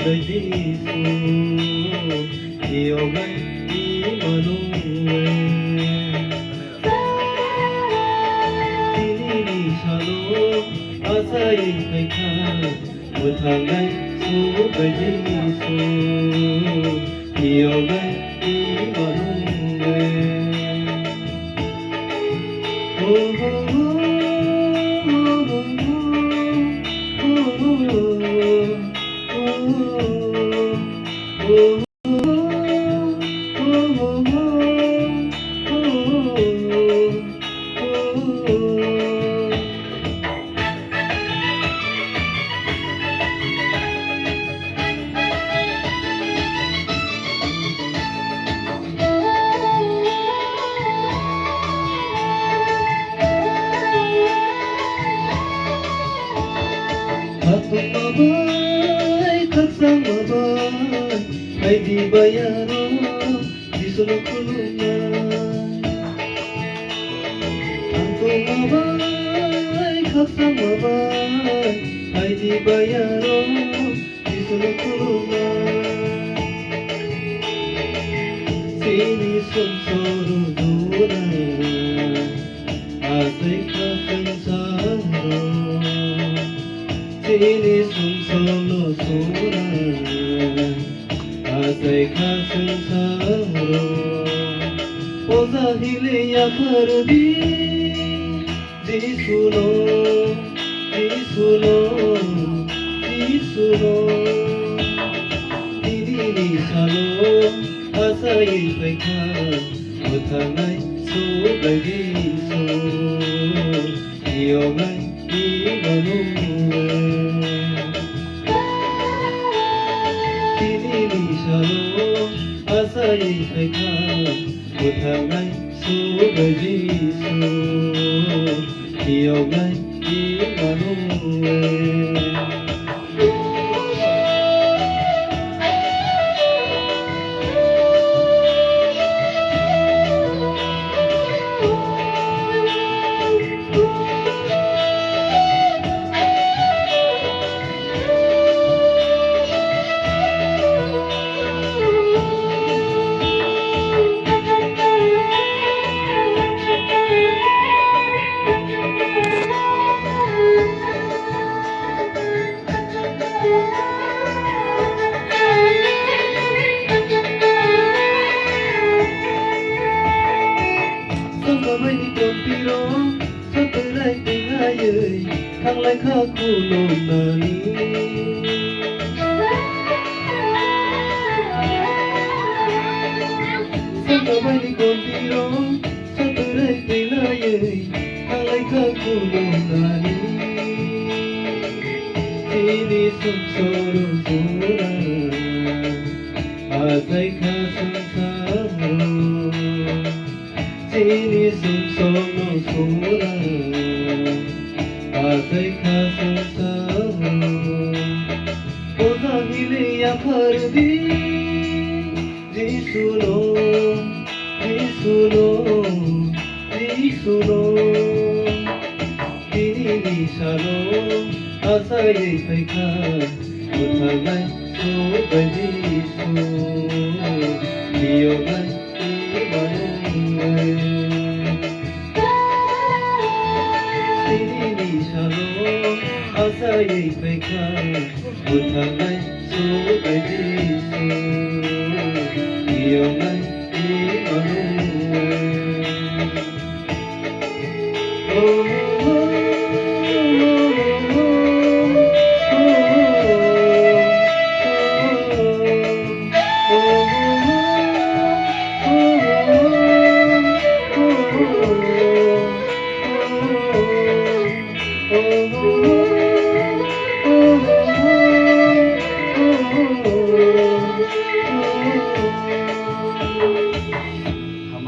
badisu Iyogai imanuwe Tinini shalo asai kaika Mutangai su badisu Iyogai imanuwe Oh oh Hatung mabai, kaksang mabai, ay di bayaro, di sulok kulungan. Hatung mabai, kaksang mabai, ay di bayaro, di sulok kulungan. Sini sunsoro duran, asay kasang saro. Sini sumsolo suran asai khasang saro Oza hile ya pardi Jisuno Jisuno Jisuno Dini salo asai paika Mutangai so bagiso Iyogai imanuwe Shalo asai kaika mutangai su bajisu Iyogai imanuwe Sampai di kompiro, sampai tingayai, kang lai kaku nonani. Sampai di kompiro, sampai tingayai, kang lai kaku nonani. Sini sumsoro suran, asai kasang saro. Sini sumsolo suran asai khasang saro Oza hile ya pardi Jisuno Jisuno Jisuno Dini shalo asai paika Mutangai so bajisu Iyogai imanuwe Asai paika mutangai so bajisu Iyogai